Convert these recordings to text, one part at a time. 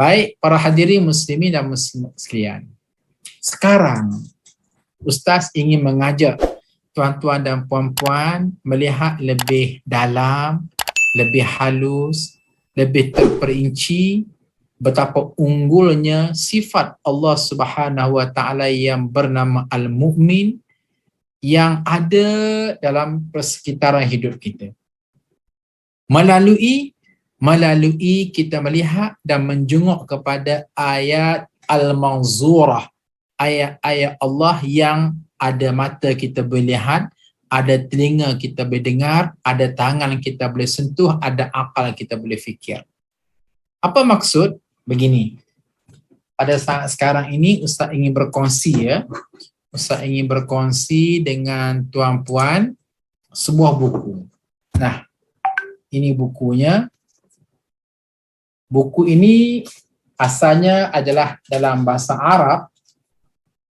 Baik para hadirin muslimin dan muslimat sekalian. Sekarang Ustaz ingin mengajak tuan-tuan dan puan-puan melihat lebih dalam, lebih halus, lebih terperinci betapa unggulnya sifat Allah Subhanahu Wa Taala yang bernama Al-Mu'min yang ada dalam persekitaran hidup kita. Melalui kita melihat dan menjenguk kepada ayat Al-Manzurah, ayat-ayat Allah yang ada mata kita boleh lihat, ada telinga kita boleh dengar, ada tangan kita boleh sentuh, ada akal kita boleh fikir. Apa maksud? Begini. Pada saat sekarang ini Ustaz ingin berkongsi Ustaz ingin berkongsi dengan tuan-puan sebuah buku. Nah, ini bukunya. Buku ini asalnya adalah dalam bahasa Arab,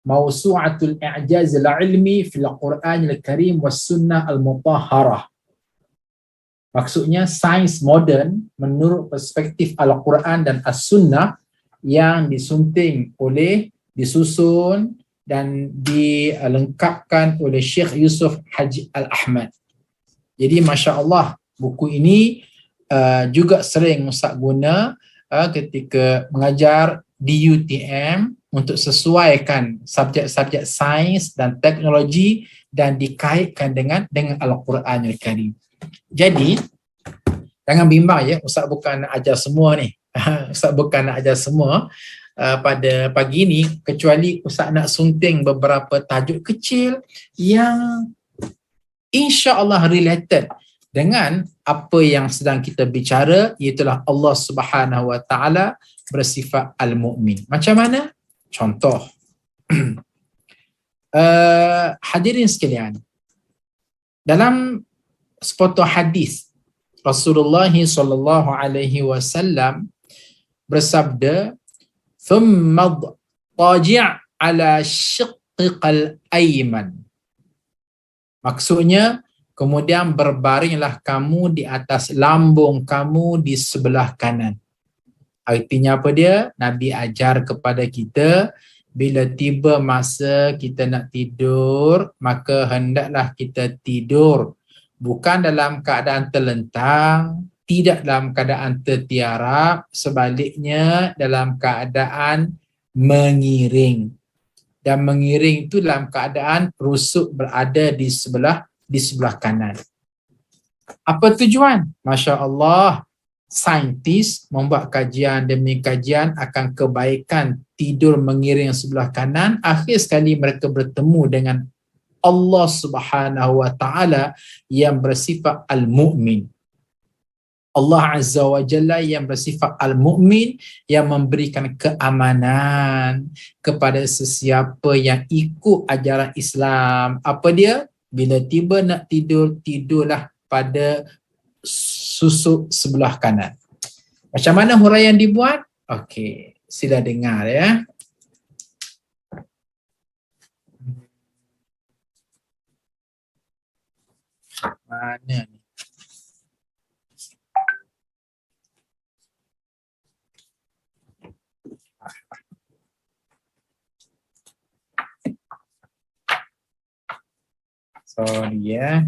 Mawsu'atul I'jaz al-Ilmi fil Quran al-Karim was Sunnah al-Mutahharah. Maksudnya sains moden menurut perspektif Al-Quran dan As-Sunnah yang disusun dan dilengkapkan oleh Syekh Yusuf Haji Al-Ahmad. Jadi Masya Allah, buku ini juga sering Ustaz guna ketika mengajar di UTM untuk sesuaikan subjek-subjek sains dan teknologi dan dikaitkan dengan Al-Quran Al-Karim. Jadi, jangan bimbang ya, Ustaz bukan nak ajar semua ni. Ustaz bukan nak ajar semua pada pagi ni, kecuali Ustaz nak sunting beberapa tajuk kecil yang insya-Allah related dengan apa yang sedang kita bicara, iaitulah Allah Subhanahu Wa Taala bersifat Al-Mu'min. Macam mana? Contoh. Hadirin sekalian, dalam sepotong hadis Rasulullah sallallahu alaihi wasallam bersabda, "Thumma taji' ala shiqqil ayman." Maksudnya, kemudian berbaringlah kamu di atas lambung kamu di sebelah kanan. Artinya apa dia? Nabi ajar kepada kita, bila tiba masa kita nak tidur, maka hendaklah kita tidur bukan dalam keadaan terlentang, tidak dalam keadaan tertiarap, sebaliknya dalam keadaan mengiring. Dan mengiring itu dalam keadaan rusuk berada di sebelah kanan. Apa tujuan? Masya Allah, saintis membuat kajian demi kajian akan kebaikan tidur mengiring sebelah kanan. Akhir sekali mereka bertemu dengan Allah Subhanahu Wa Taala yang bersifat Al-Mu'min. Allah Azza wa Jalla yang bersifat Al-Mu'min, yang memberikan keamanan kepada sesiapa yang ikut ajaran Islam. Apa dia? Bila tiba nak tidur, tidurlah pada susuk sebelah kanan. Macam mana huraian dibuat? Okey, sila dengar ya. Mana ni? Sorry ya.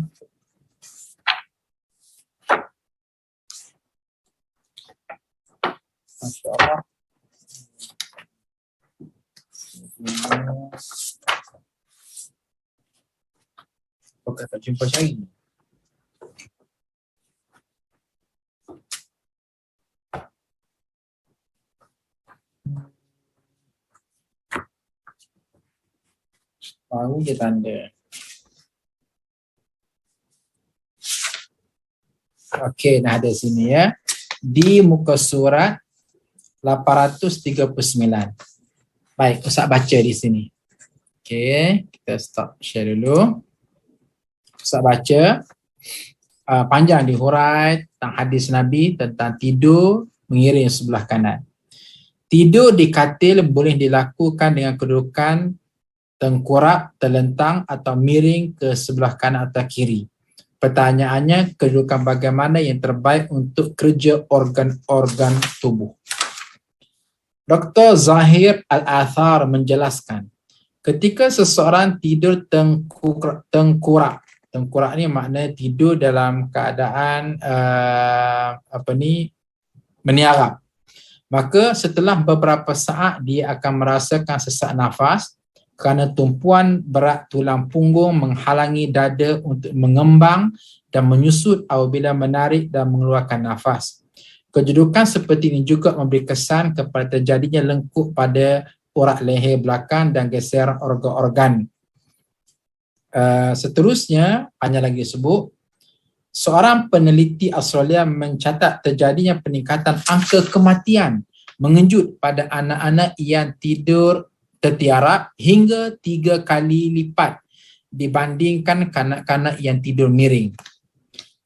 Masya Allah. Kau tak jumpa cari. Baru je tanda. Okey, dah ada sini ya. Di muka surat 839. Baik, Ustaz baca di sini. Okey, kita stop share dulu. Ustaz baca. Panjang dihurai tentang hadis Nabi tentang tidur mengiring sebelah kanan. Tidur di katil boleh dilakukan dengan kedudukan tengkurap, terlentang atau miring ke sebelah kanan atau kiri. Pertanyaannya, kedudukan bagaimana yang terbaik untuk kerja organ-organ tubuh? Dr. Zahir Al-Athar menjelaskan, ketika seseorang tidur tengkurak ni makna tidur dalam keadaan meniarap. Maka setelah beberapa saat dia akan merasakan sesak nafas kerana tumpuan berat tulang punggung menghalangi dada untuk mengembang dan menyusut apabila menarik dan mengeluarkan nafas. Kedudukan seperti ini juga memberi kesan kepada terjadinya lengkuk pada urat leher belakang dan geseran organ-organ. Seterusnya, hanya lagi sebut, seorang peneliti Australia mencatat terjadinya peningkatan angka kematian mengejut pada anak-anak yang tidur tertiarap hingga 3 kali lipat dibandingkan kanak-kanak yang tidur miring.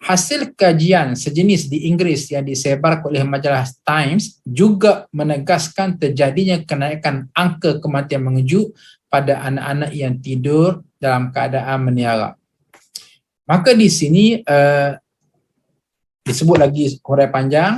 Hasil kajian sejenis di Inggeris yang disebar oleh majalah Times juga menegaskan terjadinya kenaikan angka kematian mengejut pada anak-anak yang tidur dalam keadaan meniarap. Maka di sini disebut lagi huraian panjang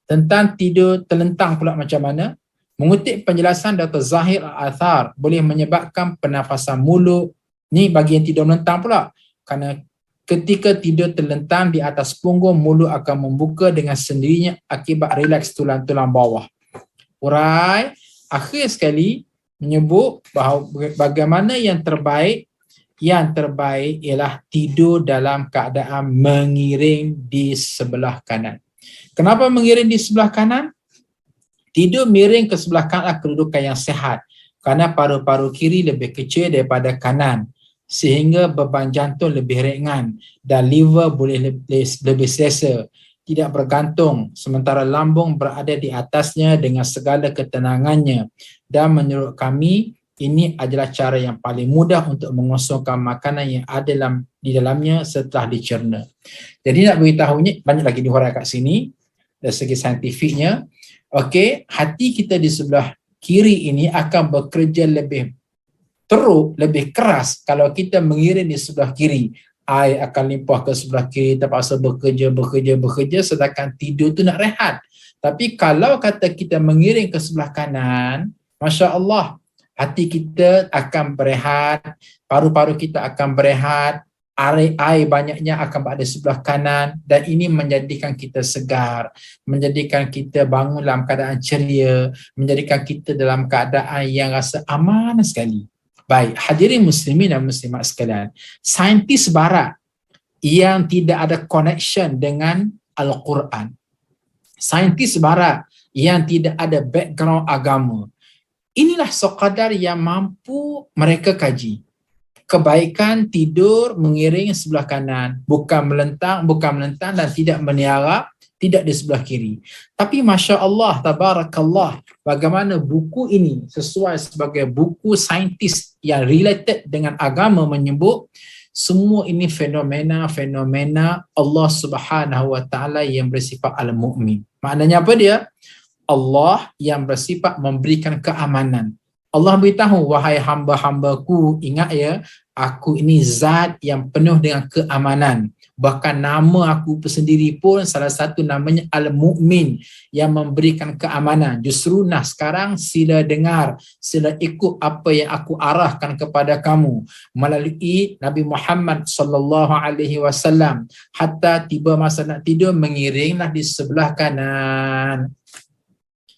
tentang tidur terlentang pula macam mana. Mengutip penjelasan Dr. Zahir Al-Athar boleh menyebabkan pernafasan mulut. Ni bagi yang tidur melentang pula. Kerana ketika tidur terlentang di atas punggung, mulut akan membuka dengan sendirinya akibat rileks tulang-tulang bawah. Urai akhir sekali menyebut bahawa bagaimana yang terbaik ialah tidur dalam keadaan mengiring di sebelah kanan. Kenapa mengiring di sebelah kanan? Tidur miring ke sebelah kanan adalah kedudukan yang sihat kerana paru-paru kiri lebih kecil daripada kanan, sehingga beban jantung lebih ringan dan liver boleh lebih selesa, tidak bergantung, sementara lambung berada di atasnya dengan segala ketenangannya. Dan menurut kami, ini adalah cara yang paling mudah untuk mengosongkan makanan yang ada di dalamnya setelah dicerna. Jadi nak beritahunya, banyak lagi dihuraikan kat sini dari segi saintifiknya. Okey, hati kita di sebelah kiri ini akan bekerja lebih teruk, lebih keras kalau kita mengiring di sebelah kiri. Air akan limpah ke sebelah kiri, terpaksa bekerja, sedangkan tidur tu nak rehat. Tapi kalau kata kita mengiring ke sebelah kanan, Masya Allah, hati kita akan berehat, paru-paru kita akan berehat, air banyaknya akan berada di sebelah kanan, dan ini menjadikan kita segar, menjadikan kita bangun dalam keadaan ceria, menjadikan kita dalam keadaan yang rasa aman sekali. Baik, hadirin muslimin dan muslimat sekalian, saintis barat yang tidak ada connection dengan Al-Quran, saintis barat yang tidak ada background agama, inilah sekadar yang mampu mereka kaji. Kebaikan tidur mengiring sebelah kanan, bukan melentang dan tidak meniarap, tidak di sebelah kiri. Tapi Masya Allah, Tabarakallah, bagaimana buku ini sesuai sebagai buku saintis yang related dengan agama menyebut semua ini fenomena Allah Subhanahu Wa Taala yang bersifat al-mu'min. Maknanya apa dia? Allah yang bersifat memberikan keamanan. Allah beritahu, wahai hamba-hambaku, ingat ya, aku ini zat yang penuh dengan keamanan. Bahkan nama aku sendiri pun salah satu namanya Al-Mu'min, yang memberikan keamanan. Justru sekarang sila dengar, sila ikut apa yang aku arahkan kepada kamu melalui Nabi Muhammad sallallahu alaihi wasallam. Hatta tiba masa nak tidur, mengiringlah di sebelah kanan.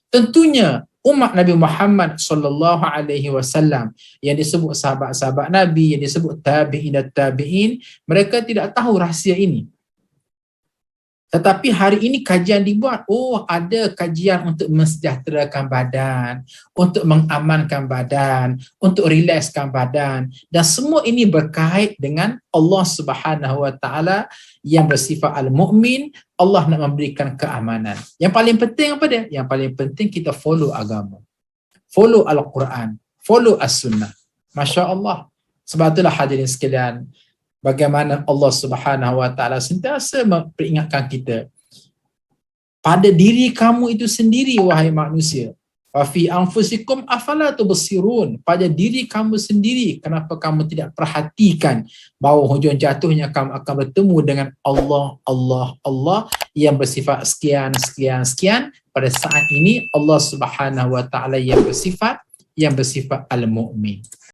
Tentunya umat Nabi Muhammad sallallahu alaihi wasallam yang disebut sahabat-sahabat Nabi, yang disebut tabi'in dan tabi'in, mereka tidak tahu rahsia ini. Tetapi hari ini kajian dibuat, ada kajian untuk mensejahterakan badan, untuk mengamankan badan, untuk rilekskan badan, dan semua ini berkait dengan Allah Subhanahu Wa Taala yang bersifat al-mu'min. Allah nak memberikan keamanan. Yang paling penting apa dia? Yang paling penting kita follow agama, follow Al-Quran, follow As-Sunnah. Masya Allah. Sebab itulah hadirin sekalian, bagaimana Allah Subhanahu Wa Taala sentiasa memperingatkan kita pada diri kamu itu sendiri, wahai manusia. Wa fi anfusikum afala tubsirun, pada diri kamu sendiri kenapa kamu tidak perhatikan bahawa hujung jatuhnya kamu akan bertemu dengan Allah yang bersifat sekian. Pada saat ini Allah Subhanahu wa taala yang bersifat al-mu'min.